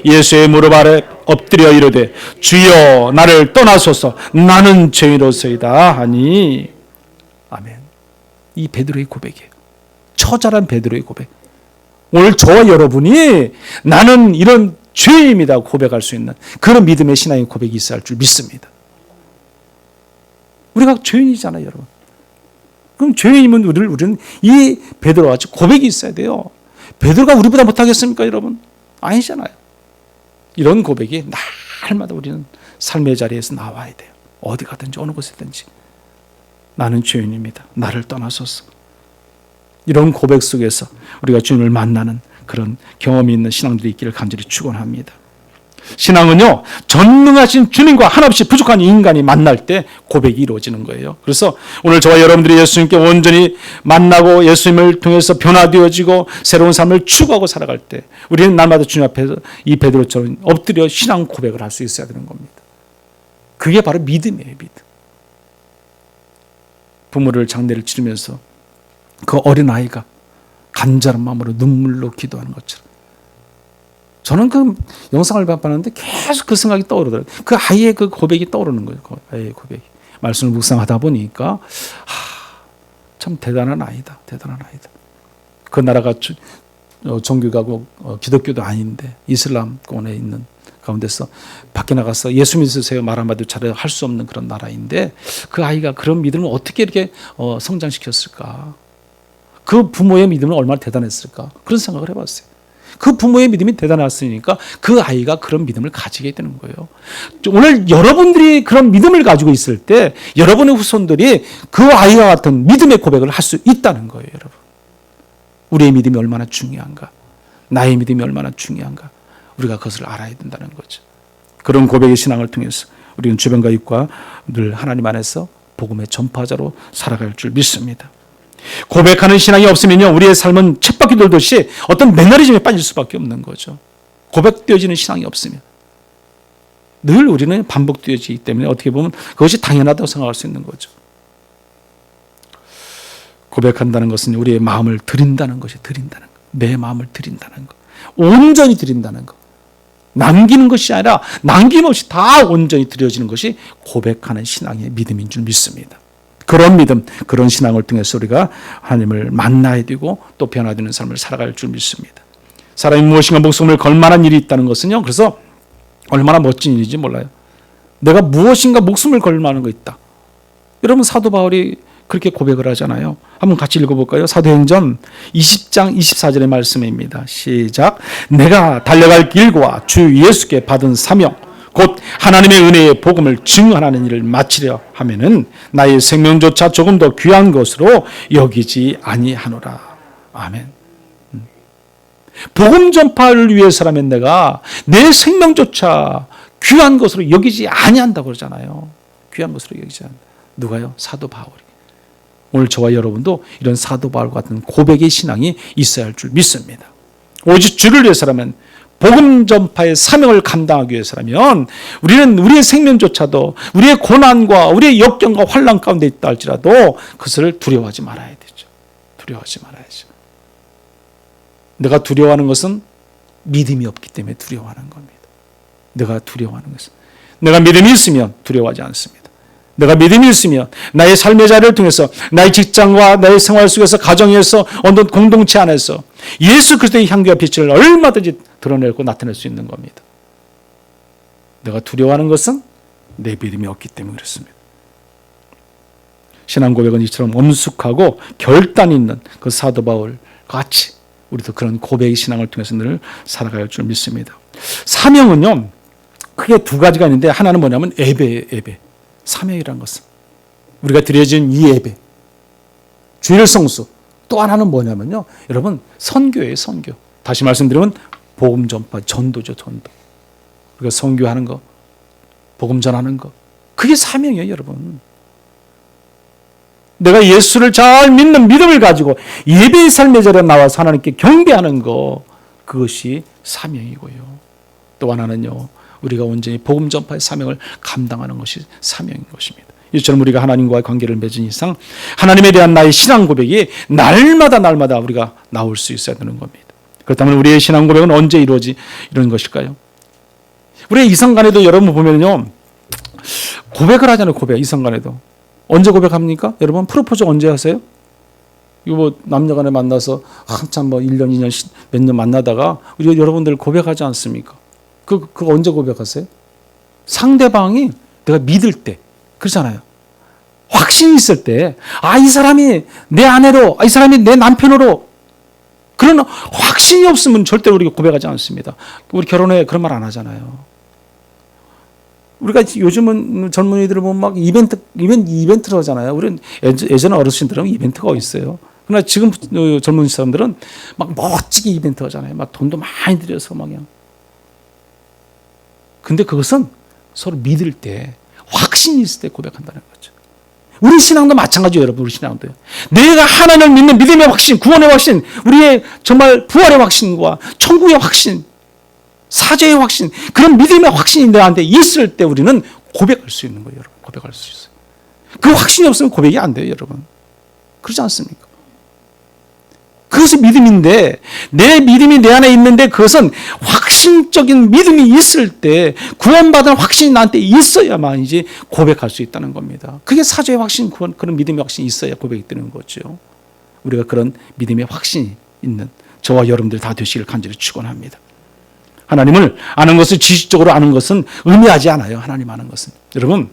예수의 무릎 아래 엎드려 이르되 주여 나를 떠나소서 나는 죄인으로소이다 하니. 아멘. 이 베드로의 고백이에요. 처절한 베드로의 고백. 오늘 저와 여러분이 나는 이런 죄인입니다 고백할 수 있는 그런 믿음의 신앙의 고백이 있어야 할 줄 믿습니다. 우리가 죄인이잖아요, 여러분. 그럼 죄인이면 우리는 이 베드로와 같이 고백이 있어야 돼요. 베드로가 우리보다 못하겠습니까, 여러분? 아니잖아요. 이런 고백이 날마다 우리는 삶의 자리에서 나와야 돼요. 어디 가든지 어느 곳에든지. 나는 죄인입니다. 나를 떠나소서. 이런 고백 속에서 우리가 주님을 만나는 그런 경험이 있는 신앙들이 있기를 간절히 축원합니다. 신앙은요 전능하신 주님과 한없이 부족한 인간이 만날 때 고백이 이루어지는 거예요. 그래서 오늘 저와 여러분들이 예수님께 온전히 만나고 예수님을 통해서 변화되어지고 새로운 삶을 추구하고 살아갈 때 우리는 날마다 주님 앞에서 이 베드로처럼 엎드려 신앙 고백을 할 수 있어야 되는 겁니다. 그게 바로 믿음이에요. 믿음. 부모를 장례를 치르면서 그 어린아이가 간절한 마음으로 눈물로 기도하는 것처럼 저는 그 영상을 봤는데 계속 그 생각이 떠오르더라고요. 그 아이의 그 고백이 떠오르는 거예요. 그 아이의 고백이. 말씀을 묵상하다 보니까 참 대단한 아이다. 대단한 아이다. 그 나라가 종교가고 기독교도 아닌데 이슬람권에 있는 가운데서 밖에 나가서 예수 믿으세요 말 한마디 잘 할 수 없는 그런 나라인데 그 아이가 그런 믿음을 어떻게 이렇게 성장시켰을까? 그 부모의 믿음은 얼마나 대단했을까? 그런 생각을 해봤어요. 그 부모의 믿음이 대단했으니까 그 아이가 그런 믿음을 가지게 되는 거예요. 오늘 여러분들이 그런 믿음을 가지고 있을 때 여러분의 후손들이 그 아이와 같은 믿음의 고백을 할 수 있다는 거예요, 여러분. 우리의 믿음이 얼마나 중요한가? 나의 믿음이 얼마나 중요한가? 우리가 그것을 알아야 된다는 거죠. 그런 고백의 신앙을 통해서 우리는 주변과 이웃과 늘 하나님 안에서 복음의 전파자로 살아갈 줄 믿습니다. 고백하는 신앙이 없으면요 우리의 삶은 쳇바퀴 돌듯이 어떤 매너리즘에 빠질 수밖에 없는 거죠. 고백되어지는 신앙이 없으면 늘 우리는 반복되어지기 때문에 어떻게 보면 그것이 당연하다고 생각할 수 있는 거죠. 고백한다는 것은 우리의 마음을 드린다는 것이 드린다는 것. 내 마음을 드린다는 것. 온전히 드린다는 것. 남기는 것이 아니라 남김없이 다 온전히 드려지는 것이 고백하는 신앙의 믿음인 줄 믿습니다. 그런 믿음, 그런 신앙을 통해서 우리가 하나님을 만나야 되고 또 변화되는 삶을 살아갈 줄 믿습니다. 사람이 무엇인가 목숨을 걸 만한 일이 있다는 것은요. 그래서 얼마나 멋진 일인지 몰라요. 내가 무엇인가 목숨을 걸 만한 거 있다. 여러분 사도 바울이 그렇게 고백을 하잖아요. 한번 같이 읽어볼까요? 사도행전 20장 24절의 말씀입니다. 시작. 내가 달려갈 길과 주 예수께 받은 사명 곧 하나님의 은혜의 복음을 증언하는 일을 마치려 하면은 나의 생명조차 조금 더 귀한 것으로 여기지 아니하노라. 아멘. 복음 전파를 위해서라면 내가 내 생명조차 귀한 것으로 여기지 아니한다고 그러잖아요. 귀한 것으로 여기지 않는다. 누가요? 사도 바울이. 오늘 저와 여러분도 이런 사도 바울 같은 고백의 신앙이 있어야 할 줄 믿습니다. 오직 주를 위해서라면, 복음 전파의 사명을 감당하기 위해서라면 우리는 우리의 생명조차도 우리의 고난과 우리의 역경과 환난 가운데 있다 할지라도 그것을 두려워하지 말아야 되죠. 두려워하지 말아야죠. 내가 두려워하는 것은 믿음이 없기 때문에 두려워하는 겁니다. 내가 두려워하는 것은, 내가 믿음이 있으면 두려워하지 않습니다. 내가 믿음이 있으면 나의 삶의 자리를 통해서, 나의 직장과 나의 생활 속에서, 가정에서, 어떤 공동체 안에서 예수 그리스도의 향기와 빛을 얼마든지 드러내고 나타낼 수 있는 겁니다. 내가 두려워하는 것은 내 믿음이 없기 때문에 그렇습니다. 신앙 고백은 이처럼 엄숙하고 결단 있는 그 사도 바울 같이 우리도 그런 고백의 신앙을 통해서 늘 살아가야 할 줄 믿습니다. 사명은요, 크게 두 가지가 있는데, 하나는 뭐냐면 예배예요, 예배. 사명이라는 것은 우리가 드려진 이 예배, 주일 성수. 또 하나는 뭐냐면요, 여러분, 선교예요, 선교. 다시 말씀드리면 복음 전파, 전도죠, 전도. 우리가 선교하는 거, 복음 전하는 거, 그게 사명이에요, 여러분. 내가 예수를 잘 믿는 믿음을 가지고 예배의 삶의 자리에 나와서 하나님께 경배하는 거, 그것이 사명이고요. 또 하나는요, 우리가 온전히 복음 전파의 사명을 감당하는 것이 사명인 것입니다. 이처럼 우리가 하나님과의 관계를 맺은 이상 하나님에 대한 나의 신앙 고백이 날마다 우리가 나올 수 있어야 되는 겁니다. 그렇다면 우리의 신앙 고백은 언제 이런 것일까요? 우리 이성간에도 여러분 보면요, 고백을 하잖아요. 고백, 이성간에도. 언제 고백합니까? 여러분, 프로포즈 언제 하세요? 이거 뭐 남녀간에 만나서 한참 뭐 1년, 2년, 몇 년 만나다가 우리가 여러분들 고백하지 않습니까? 그거 언제 고백하세요? 상대방이 내가 믿을 때, 그렇잖아요. 확신이 있을 때, 이 사람이 내 아내로, 이 사람이 내 남편으로, 그런 확신이 없으면 절대로 우리가 고백하지 않습니다. 우리 결혼에 그런 말 안 하잖아요. 우리가 요즘은 젊은이들을 보면 막 이벤트를 하잖아요. 우리는 예전에 어르신들은 이벤트가 어디 있어요. 그러나 지금 젊은 사람들은 막 멋지게 이벤트 하잖아요. 막 돈도 많이 들여서 막 그냥. 근데 그것은 서로 믿을 때, 확신이 있을 때 고백한다는 거죠. 우리 신앙도 마찬가지예요, 여러분. 우리 신앙도요. 내가 하나님을 믿는 믿음의 확신, 구원의 확신, 우리의 정말 부활의 확신과 천국의 확신, 사죄의 확신, 그런 믿음의 확신이 내한테 있을 때 우리는 고백할 수 있는 거예요, 여러분. 고백할 수 있어요. 그 확신이 없으면 고백이 안 돼요, 여러분. 그렇지 않습니까? 그것이 믿음인데, 내 믿음이 내 안에 있는데 그것은 확신적인 믿음이 있을 때, 구원받은 확신이 나한테 있어야만이지 고백할 수 있다는 겁니다. 그게 사죄의 확신, 그런 믿음의 확신이 있어야 고백이 되는 거죠. 우리가 그런 믿음의 확신이 있는 저와 여러분들 다 되시길 간절히 축원합니다. 하나님을 아는 것을 지식적으로 아는 것은 의미하지 않아요. 하나님 아는 것은. 여러분,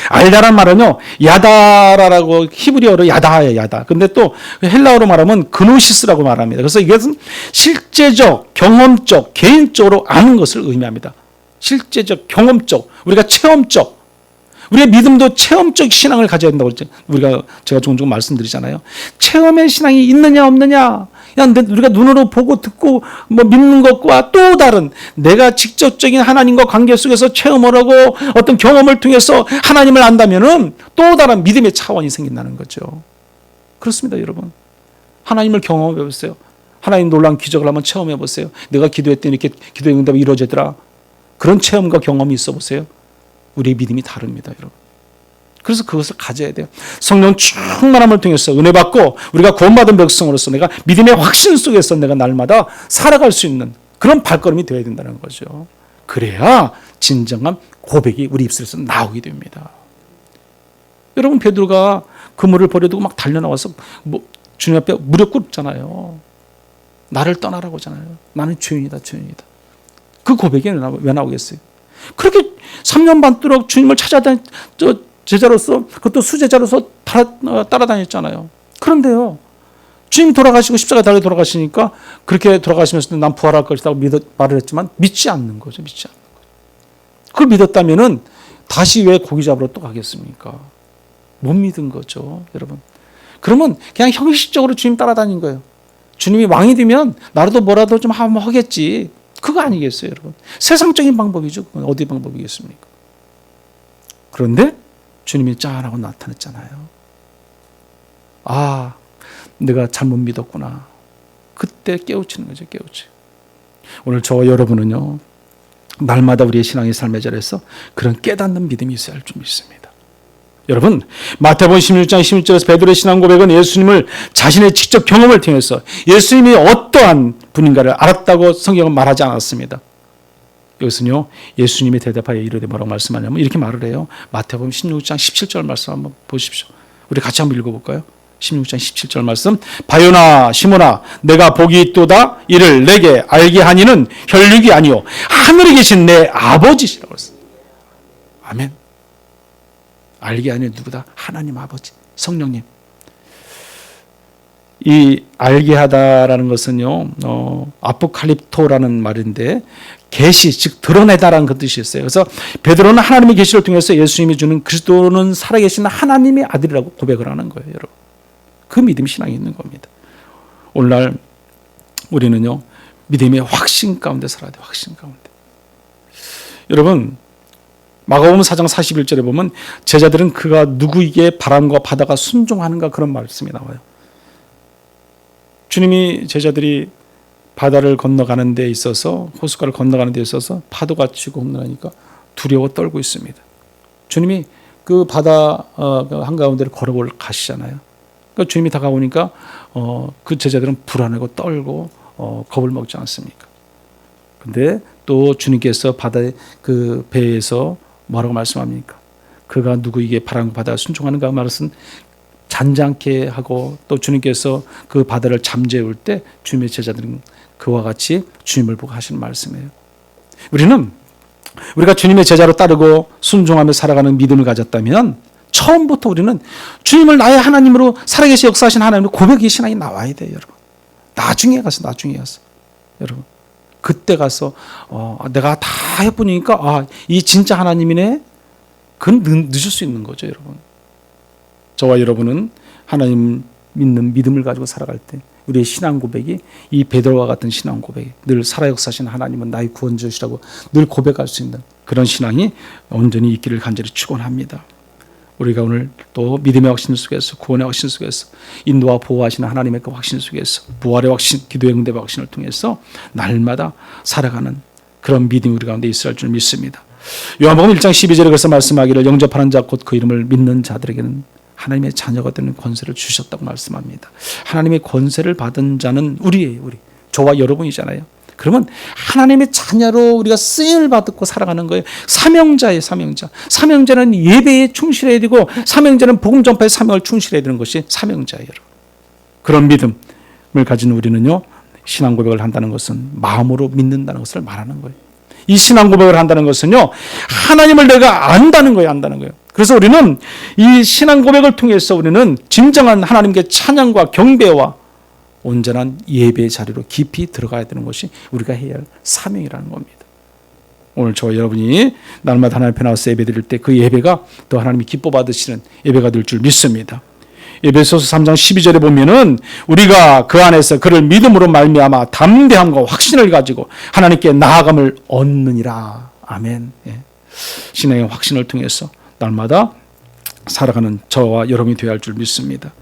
알다란 말은요, 야다라고 히브리어로 야다예요, 야다. 근데 또 헬라어로 말하면 그노시스라고 말합니다. 그래서 이것은 실제적, 경험적, 개인적으로 아는 것을 의미합니다. 실제적, 경험적, 우리가 체험적, 우리의 믿음도 체험적 신앙을 가져야 된다고 제가 종종 말씀드리잖아요. 체험의 신앙이 있느냐 없느냐, 우리가 눈으로 보고 듣고 뭐 믿는 것과 또 다른, 내가 직접적인 하나님과 관계 속에서 체험을 하고 어떤 경험을 통해서 하나님을 안다면은 또 다른 믿음의 차원이 생긴다는 거죠. 그렇습니다, 여러분. 하나님을 경험해 보세요. 하나님 놀라운 기적을 한번 체험해 보세요. 내가 기도했더니 이렇게 기도의 응답이 이루어지더라. 그런 체험과 경험이 있어 보세요. 우리의 믿음이 다릅니다, 여러분. 그래서 그것을 가져야 돼요. 성령 충만함을 통해서 은혜 받고 우리가 구원받은 백성으로서 내가 믿음의 확신 속에서 내가 날마다 살아갈 수 있는 그런 발걸음이 되어야 된다는 거죠. 그래야 진정한 고백이 우리 입술에서 나오게 됩니다. 여러분, 베드로가 그물을 버려두고 막 달려나와서 주님 앞에 무릎 꿇었잖아요. 나를 떠나라고 하잖아요. 나는 죄인이다, 죄인이다. 그 고백이 왜 나오겠어요? 그렇게 3년 반 동안 주님을 찾아다니 제자로서, 그것도 수제자로서 따라다녔잖아요. 그런데요, 주님 돌아가시고 십자가 달려 돌아가시니까 그렇게 돌아가시면서 난 부활할 것이라고 말을 했지만 믿지 않는 거죠. 믿지 않는 거죠. 그걸 믿었다면은 다시 왜 고기 잡으러 또 가겠습니까? 못 믿은 거죠, 여러분. 그러면 그냥 형식적으로 주님 따라다닌 거예요. 주님이 왕이 되면 나라도 뭐라도 좀 한번 하겠지. 그거 아니겠어요, 여러분? 세상적인 방법이죠. 어디 방법이겠습니까? 그런데 주님이 짠하고 나타났잖아요. 아, 내가 잘못 믿었구나. 그때 깨우치는 거죠, 깨우치. 오늘 저와 여러분은요, 날마다 우리의 신앙의 삶의 자리에서 그런 깨닫는 믿음이 있어야 할 줄 믿습니다. 여러분, 마태복음 16장 16절에서 베드로의 신앙 고백은 예수님을 자신의 직접 경험을 통해서 예수님이 어떠한 분인가를 알았다고 성경은 말하지 않았습니다. 여기서는요, 예수님이 대답하여 이르되 뭐라고 말씀하냐면 이렇게 말을 해요. 마태복음 16장 17절 말씀 한번 보십시오. 우리 같이 한번 읽어볼까요? 16장 17절 말씀. 바요나 시몬아, 내가 복이 있도다. 이를 내게 알게 하니는 혈육이 아니요 하늘에 계신 내 아버지시라고 했어요. 아멘. 알게 하니 누구다? 하나님 아버지, 성령님. 이 알게 하다라는 것은요, 아포칼립토라는 말인데 계시, 즉 드러내다라는 그 뜻이 있어요. 그래서 베드로는 하나님의 계시를 통해서 예수님이 주는 그리스도는 살아계신 하나님의 아들이라고 고백을 하는 거예요, 여러분. 그 믿음 신앙이 있는 겁니다. 오늘날 우리는요, 믿음의 확신 가운데 살아야 돼요. 확신 가운데. 여러분, 마가복음 4장 41절에 보면 제자들은 그가 누구에게 바람과 바다가 순종하는가 그런 말씀이 나와요. 주님이 제자들이 바다를 건너가는 데 있어서, 호숫가를 건너가는 데 있어서 파도가 치고 험난하니까 두려워 떨고 있습니다. 주님이 그 바다 한가운데를 걸어올 가시잖아요. 그러니까 주님이 다가오니까 그 제자들은 불안하고 떨고 겁을 먹지 않습니까? 근데 또 주님께서 바다의 그 배에서 뭐라고 말씀합니까? 그가 누구에게 바람과 바다가 순종하는가 말은 잔잔케 하고 또 주님께서 그 바다를 잠재울 때 주님의 제자들은 그와 같이 주님을 보고 하시는 말씀이에요. 우리가 주님의 제자로 따르고 순종하며 살아가는 믿음을 가졌다면 처음부터 우리는 주님을 나의 하나님으로 살아계시 역사하신 하나님으로 고백의 신앙이 나와야 돼요, 여러분. 나중에 가서 여러분. 그때 가서 내가 다 해보니까 이 진짜 하나님이네. 그건 늦을 수 있는 거죠, 여러분. 저와 여러분은 하나님 믿는 믿음을 가지고 살아갈 때 우리의 신앙 고백이 이 베드로와 같은 신앙 고백이 늘 살아 역사하신 하나님은 나의 구원주시라고 늘 고백할 수 있는 그런 신앙이 온전히 있기를 간절히 축원합니다. 우리가 오늘 또 믿음의 확신 속에서 구원의 확신 속에서 인도와 보호하시는 하나님의 그 확신 속에서 부활의 확신, 기도의 응답의 확신을 통해서 날마다 살아가는 그런 믿음이 우리 가운데 있어야 할 줄 믿습니다. 요한복음 1장 12절에 그래서 말씀하기를 영접하는 자 곧 그 이름을 믿는 자들에게는 하나님의 자녀가 되는 권세를 주셨다고 말씀합니다. 하나님의 권세를 받은 자는 우리예요. 저와 여러분이잖아요. 그러면 하나님의 자녀로 우리가 쓰임을 받고 살아가는 거예요. 사명자예요, 사명자. 사명자는 예배에 충실해야 되고 사명자는 복음 전파의 사명을 충실해야 되는 것이 사명자예요. 그런 믿음을 가진 우리는요, 신앙 고백을 한다는 것은 마음으로 믿는다는 것을 말하는 거예요. 이 신앙 고백을 한다는 것은요, 하나님을 내가 안다는 거예요. 그래서 우리는 이 신앙 고백을 통해서 우리는 진정한 하나님께 찬양과 경배와 온전한 예배의 자리로 깊이 들어가야 되는 것이 우리가 해야 할 사명이라는 겁니다. 오늘 저와 여러분이 날마다 하나님 앞에 나와서 예배 드릴 때 그 예배가 더 하나님이 기뻐 받으시는 예배가 될 줄 믿습니다. 에베소서 3장 12절에 보면은 우리가 그 안에서 그를 믿음으로 말미암아 담대함과 확신을 가지고 하나님께 나아감을 얻느니라. 아멘. 신앙의 확신을 통해서 날마다 살아가는 저와 여러분이 되어야 할 줄 믿습니다.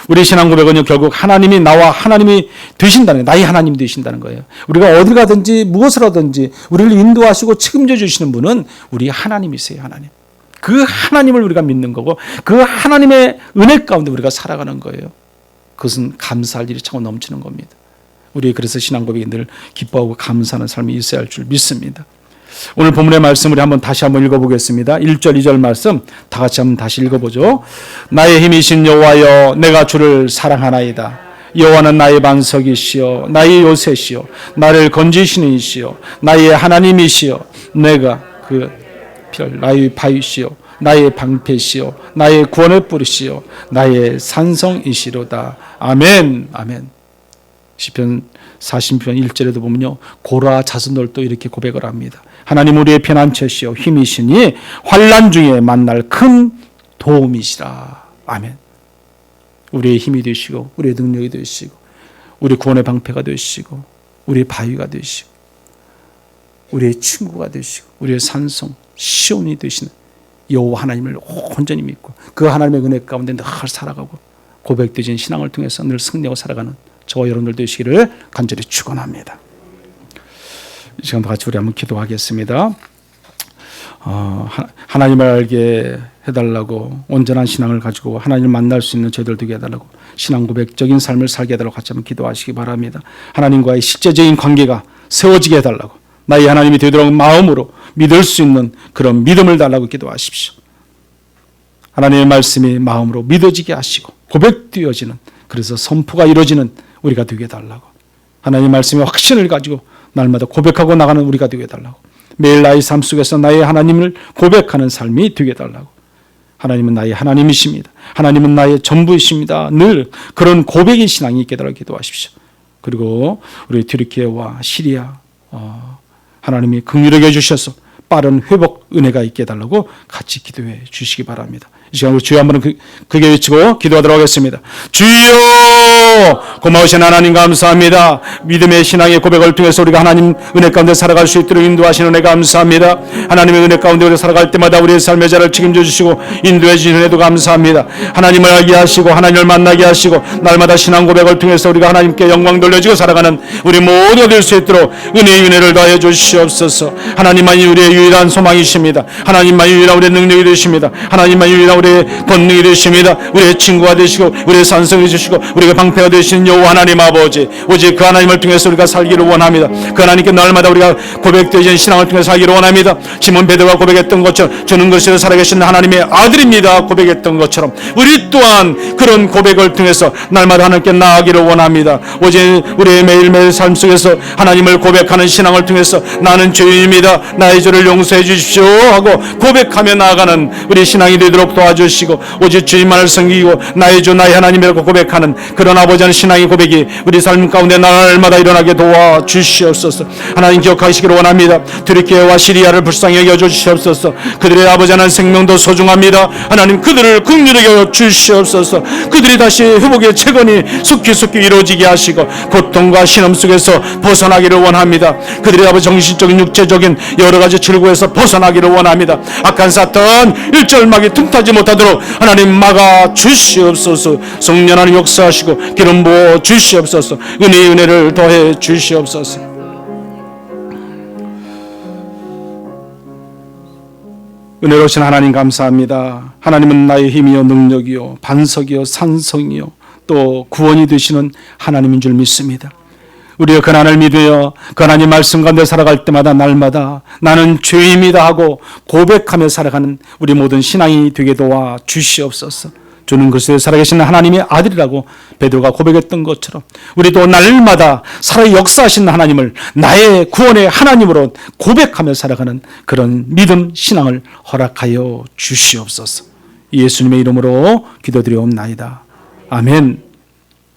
우리 신앙 고백은요, 결국 하나님이 나와 하나님이 되신다는 거예요. 나의 하나님이 되신다는 거예요. 우리가 어디 가든지 무엇을 하든지 우리를 인도하시고 책임져 주시는 분은 우리 하나님이세요. 하나님. 그 하나님을 우리가 믿는 거고 그 하나님의 은혜 가운데 우리가 살아가는 거예요. 그것은 감사할 일이 차고 넘치는 겁니다. 우리 그래서 신앙 고백이 늘 기뻐하고 감사하는 삶이 있어야 할 줄 믿습니다. 오늘 본문의 말씀을 다시 한번 읽어보겠습니다. 1절 2절 말씀 다 같이 한번 다시 읽어보죠. 나의 힘이신 여호와여, 내가 주를 사랑하나이다. 여호와는 나의 반석이시여, 나의 요새시여, 나를 건지시는 이시여, 나의 하나님이시여, 내가 그 별 나의 바위시여, 나의 방패시여, 나의 구원의 뿌리시여, 나의 산성이시로다. 아멘. 아멘. 시편 40편 1절에도 보면요, 고라 자손들도 이렇게 고백을 합니다. 하나님 우리의 피난처시여 힘이시니 환난 중에 만날 큰 도움이시라. 아멘. 우리의 힘이 되시고 우리의 능력이 되시고 우리 구원의 방패가 되시고 우리의 바위가 되시고 우리의 친구가 되시고 우리의 산성 시온이 되시는 여호와 하나님을 온전히 믿고 그 하나님의 은혜 가운데 늘 살아가고 고백되진 신앙을 통해서 늘 승리하고 살아가는 저와 여러분들 되시기를 간절히 축원합니다. 이 시간도 같이 우리 한번 기도하겠습니다. 하나님을 알게 해달라고 온전한 신앙을 가지고 하나님을 만날 수 있는 저희들 되게 해달라고 신앙 고백적인 삶을 살게 해달라고 같이 한번 기도하시기 바랍니다. 하나님과의 실제적인 관계가 세워지게 해달라고 나의 하나님이 되도록 마음으로 믿을 수 있는 그런 믿음을 달라고 기도하십시오. 하나님의 말씀이 마음으로 믿어지게 하시고 고백되어지는 그래서 선포가 이루어지는 우리가 되게 해달라고 하나님의 말씀의 확신을 가지고 날마다 고백하고 나가는 우리가 되게 해달라고 매일 나의 삶 속에서 나의 하나님을 고백하는 삶이 되게 해달라고 하나님은 나의 하나님이십니다. 하나님은 나의 전부이십니다. 늘 그런 고백의 신앙이 있게 해달라고 기도하십시오. 그리고 우리 튀르키예와 시리아 하나님이 긍휼하게 해주셔서 빠른 회복 은혜가 있게 해달라고 같이 기도해 주시기 바랍니다. 이 시간 우리 주여 한번 크게 외치고 기도하도록 하겠습니다. 주여 고마우신 하나님 감사합니다. 믿음의 신앙의 고백을 통해서 우리가 하나님 은혜 가운데 살아갈 수 있도록 인도하시는 은혜 감사합니다. 하나님의 은혜 가운데 우리가 살아갈 때마다 우리의 삶의 자를 책임져 주시고 인도해 주시는 은혜도 감사합니다. 하나님을 알게 하시고 하나님을 만나게 하시고 날마다 신앙 고백을 통해서 우리가 하나님께 영광 돌려지고 살아가는 우리 모두가 될 수 있도록 은혜의 은혜를 더해 주시옵소서. 하나님만이 우리의 유일한 소망이십니다. 하나님만이 유일한 우리의 능력이 되십니다. 하나님만이 유일한 우리의 권능이 되십니다. 우리의 친구가 되시고 우리의 산성이 되시고 우리가 방패가 되시는 여호와 하나님 아버지 오직 그 하나님을 통해서 우리가 살기를 원합니다. 그 하나님께 날마다 우리가 고백되어진 신앙을 통해서 살기를 원합니다. 시몬 베드로가 고백했던 것처럼 저는 그리스도 살아계신 하나님의 아들입니다 고백했던 것처럼 우리 또한 그런 고백을 통해서 날마다 하나님께 나아가기를 원합니다. 오직 우리의 매일매일 삶 속에서 하나님을 고백하는 신앙을 통해서 나는 죄인입니다. 나의 죄를 용서해 주십시오 하고 고백하며 나아가는 우리 신앙이 되도록 도와주시고 오직 주님만을 섬기고 나의 주 나의 하나님이라고 고백하는 그런 아버지 하는 신앙의 고백이 우리 삶 가운데 날마다 일어나게 도와주시옵소서. 하나님 기억하시기를 원합니다. 튀르키예와 시리아를 불쌍히 여겨주시옵소서. 그들의 아버지 하나님 생명도 소중합니다. 하나님 그들을 긍휼히 여겨주시옵소서. 그들이 다시 회복의 채건이 속히 이루어지게 하시고 고통과 신음 속에서 벗어나기를 원합니다. 그들의 아버지 정신적인 육체적인 여러 가지 질고에서 벗어나기를 원합니다. 악한 사탄 일절막이 틈타지 못하도록 하나님 막아 주시옵소서. 성령 하나님 역사하시고 기름 부어 주시옵소서. 은혜의 은혜를 더해 주시옵소서. 은혜로우신 하나님 감사합니다. 하나님은 나의 힘이요 능력이요 반석이요 산성이요 또 구원이 되시는 하나님인 줄 믿습니다. 우리의 고난을 믿으며 그 하나님 말씀 가운데 살아갈 때마다 날마다 나는 죄인이다 하고 고백하며 살아가는 우리 모든 신앙이 되게 도와 주시옵소서. 주는 그리스도에 살아계신 하나님의 아들이라고 베드로가 고백했던 것처럼 우리도 날마다 살아 역사하신 하나님을 나의 구원의 하나님으로 고백하며 살아가는 그런 믿음 신앙을 허락하여 주시옵소서. 예수님의 이름으로 기도드리옵나이다. 아멘.